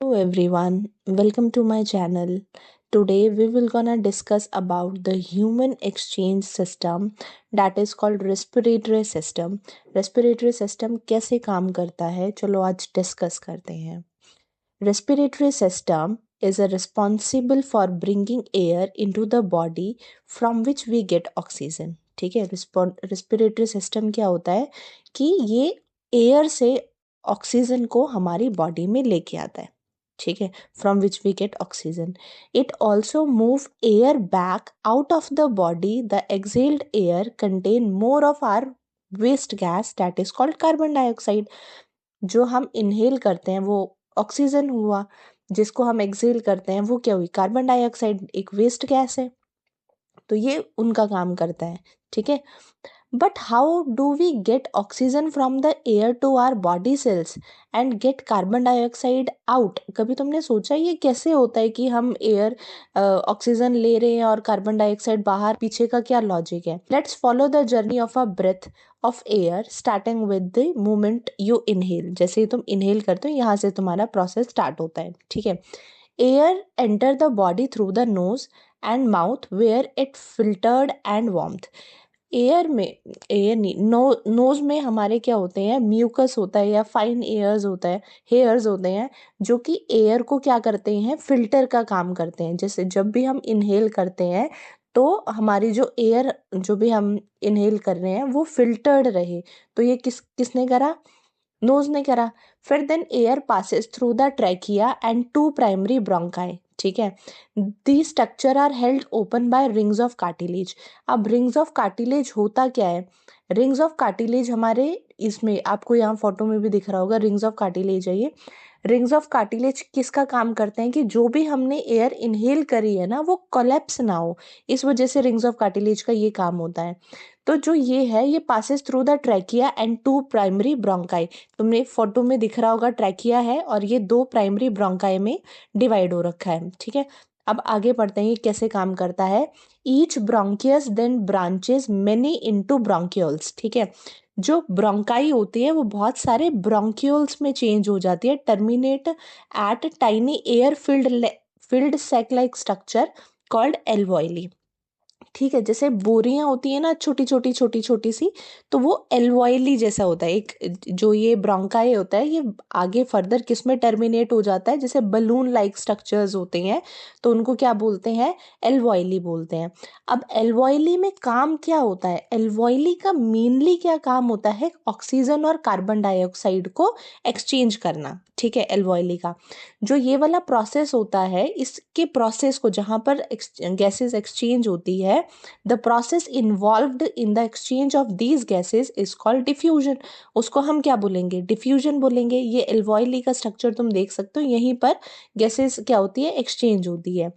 Hello everyone, welcome to my channel. Today we will gonna discuss about the human exchange system that is called respiratory system. Respiratory system कैसे काम करता है चलो आज discuss करते हैं. Respiratory system is a responsible for bringing air into the body from which we get oxygen. ठीक है. Respiratory system क्या होता है कि ये एयर से ऑक्सीजन को हमारी बॉडी में लेके आता है. ठीक है. From which we get oxygen. It also move air back out of the body. The exhaled air contain more of our waste gas that is called carbon dioxide. जो हम इनहेल करते हैं वो ऑक्सीजन हुआ, जिसको हम एक्सेल करते हैं वो क्या हुई, कार्बन डाइऑक्साइड, एक वेस्ट गैस है. तो ये उनका काम करता है. ठीक है. But how do we get oxygen from the air to our body cells and get carbon dioxide out. कभी तुमने सोचा ये कैसे होता है कि हम एयर ऑक्सीजन ले रहे हैं और कार्बन डाइऑक्साइड बाहर, पीछे का क्या लॉजिक है. Let's follow the journey of a breath of air starting with the moment you inhale. जैसे ही तुम इनहेल करते हो यहाँ से तुम्हारा प्रोसेस स्टार्ट होता है. ठीक है. Air enter the body through the nose and mouth where it filtered and warmth. Air में, एयर नहीं, नोज में हमारे क्या होते हैं, म्यूकस होता है या फाइन एयर्स होता है, हेयर्स होते हैं जो कि एयर को क्या करते हैं, फिल्टर का काम करते हैं. जैसे जब भी हम इनहेल करते हैं तो हमारी जो एयर, जो भी हम इनहेल कर रहे हैं वो फिल्टर्ड रहे. तो ये किसने करा, नोज ने करा. फिर then air passes through the trachea and to primary bronchi. ठीक है. The structure are held open by rings of cartilage. अब रिंग्स ऑफ कार्टिलेज होता क्या है, रिंग्स ऑफ कार्टिलेज हमारे, इसमें आपको यहाँ फोटो में भी दिख रहा होगा, रिंग्स ऑफ कार्टिलेज है ये. रिंग्स ऑफ कार्टिलेज किसका काम करते हैं कि जो भी हमने एयर इनहेल करी है ना वो कोलैप्स ना हो, इस वजह से रिंग्स ऑफ कार्टिलेज का ये काम होता है. तो जो ये है ये passes through the trachea and to primary bronchi. तुमने फोटो में दिख रहा होगा ट्रैकिया है और ये दो प्राइमरी ब्रोंकाई में डिवाइड हो रखा है. ठीक है. अब आगे पढ़ते हैं ये कैसे काम करता है. Each bronchus then branches many into bronchioles. ठीक है. जो ब्रोंकाई होती है वो बहुत सारे ब्रोंक्यूल्स में चेंज हो जाती है. Terminate at tiny air filled sac like structure called alveoli. ठीक है. जैसे बोरियां होती है ना, छोटी छोटी सी, तो वो एल्वोइली जैसा होता है. एक जो ये ब्रोंकाई होता है ये आगे फर्दर किस में टर्मिनेट हो जाता है, जैसे बलून लाइक स्ट्रक्चर्स होते हैं तो उनको क्या बोलते हैं, एल्वोइली बोलते हैं. अब एल्वोइली में काम क्या होता है, एल्वोइली का मेनली क्या काम होता है, ऑक्सीजन और कार्बन डाइऑक्साइड को एक्सचेंज करना. ठीक है. एल्वोइली का जो ये वाला प्रोसेस होता है, इसके प्रोसेस को जहाँ पर गैसेस एक्सचेंज होती है, the process involved in the exchange of these gases is called diffusion. उसको हम क्या बोलेंगे, डिफ्यूजन बोलेंगे. ये एल्वोइली का स्ट्रक्चर तुम देख सकते हो, यहीं पर गैसेस क्या होती है, एक्सचेंज होती है.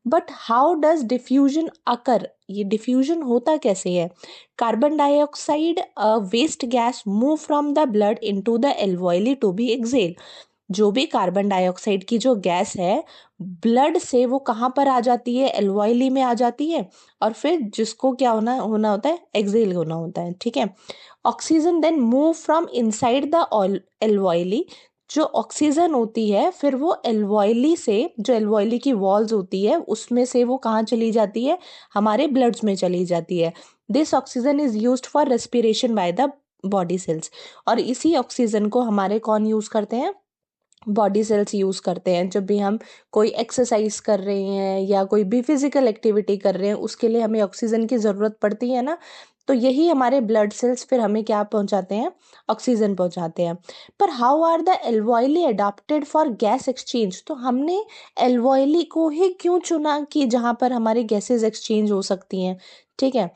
But how does diffusion occur, ये डिफ्यूजन होता कैसे है. Carbon dioxide waste gas move from the blood into the alveoli to be exhaled. जो भी कार्बन डाइऑक्साइड की जो गैस है ब्लड से वो कहाँ पर आ जाती है, एल्वोइली में आ जाती है, और फिर जिसको क्या होना होना होता है, एक्सेल होना होता है. ठीक है. Oxygen then move from inside the alveoli. जो ऑक्सीजन होती है फिर वो एल्वोइली से, जो एल्वोइली की वॉल्स होती है उसमें से वो कहाँ चली जाती है, हमारे ब्लड्स में चली जाती है. This oxygen is used for respiration by the body cells. और इसी ऑक्सीजन को हमारे कौन यूज करते हैं, बॉडी सेल्स यूज़ करते हैं. जब भी हम कोई एक्सरसाइज कर रहे हैं या कोई भी फिजिकल एक्टिविटी कर रहे हैं उसके लिए हमें ऑक्सीजन की ज़रूरत पड़ती है ना, तो यही हमारे ब्लड सेल्स फिर हमें क्या पहुंचाते हैं, ऑक्सीजन पहुंचाते हैं. पर how are the alveoli adapted for gas exchange. तो हमने एल्वोइली को ही क्यों चुना कि जहाँ पर हमारी गैसेज एक्सचेंज हो सकती हैं. ठीक है.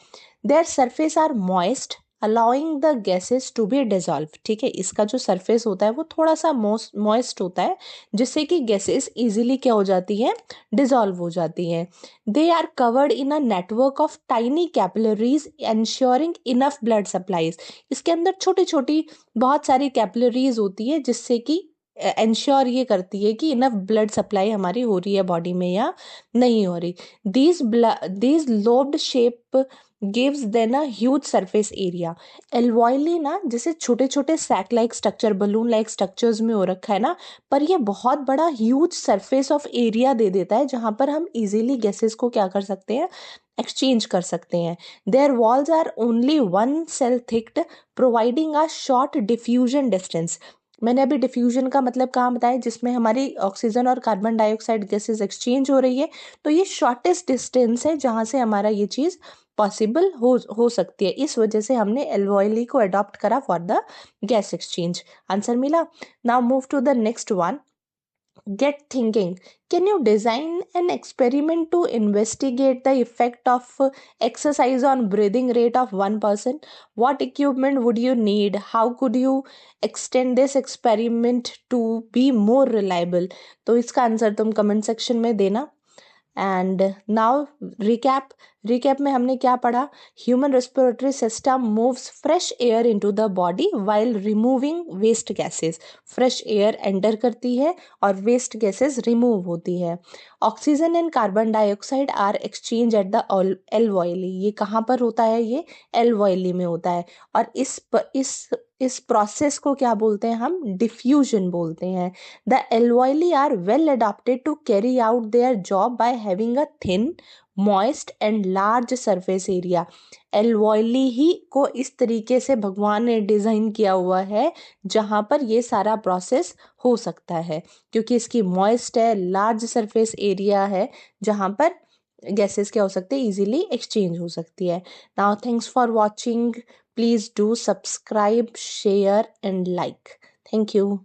Their surface are moist allowing the gases to be dissolve. ठीक है. इसका जो सरफेस होता है वो थोड़ा सा मॉइस्ट होता है जिससे कि गैसेस इजीली क्या हो जाती है, डिजॉल्व हो जाती हैं. They are covered in a network of tiny capillaries ensuring enough blood supplies. इसके अंदर छोटी छोटी बहुत सारी कैपिलरीज होती है जिससे कि एंश्योर ये करती है कि इनफ ब्लड सप्लाई हमारी हो रही है बॉडी में या नहीं हो रही. These lobed shape gives then a huge surface area. alveoli ना जैसे छोटे छोटे sac like structure, balloon like structures में हो रखा है ना, पर ये बहुत बड़ा ह्यूज सरफेस ऑफ एरिया दे देता है जहाँ पर हम इजीली गैसेस को क्या कर सकते हैं, एक्सचेंज कर सकते हैं. Their walls are only 1 cell thicked, providing a short diffusion distance. मैंने अभी डिफ्यूजन का मतलब कहाँ बताया, जिसमें हमारी ऑक्सीजन और कार्बन डाइऑक्साइड गैसेस एक्सचेंज हो रही है, तो ये शॉर्टेस्ट डिस्टेंस है जहाँ से हमारा ये चीज़ पॉसिबल हो सकती है. इस वजह से हमने एल्वॉयली को अडॉप्ट करा for the gas exchange. Answer मिला. Now move to the next one. Get thinking. Can you design an experiment to investigate the effect of exercise on breathing rate of one person? What equipment would you need? How could you extend this experiment to be more reliable? तो इसका answer तुम comment section में देना. And now recap में हमने क्या पढ़ा. Human respiratory system moves fresh air into the body while removing waste gases. Fresh air enter करती है और वेस्ट गैसेस रिमूव होती है. Oxygen and carbon dioxide are exchange at the alveoli. ये कहाँ पर होता है, ये एल्वॉयली में होता है. और इस प्रोसेस को क्या बोलते हैं हम, डिफ्यूजन बोलते हैं. The alveoli are well adapted to carry out their job by having a thin, moist and large surface area. alveoli ही को इस तरीके से भगवान ने डिज़ाइन किया हुआ है जहाँ पर ये सारा प्रोसेस हो सकता है, क्योंकि इसकी मॉइस्ट है, लार्ज सरफेस एरिया है जहाँ पर गैसेस क्या हो सकते हैं, इजीली एक्सचेंज हो सकती है. Now thanks for watching. Please do subscribe, share and like. Thank you.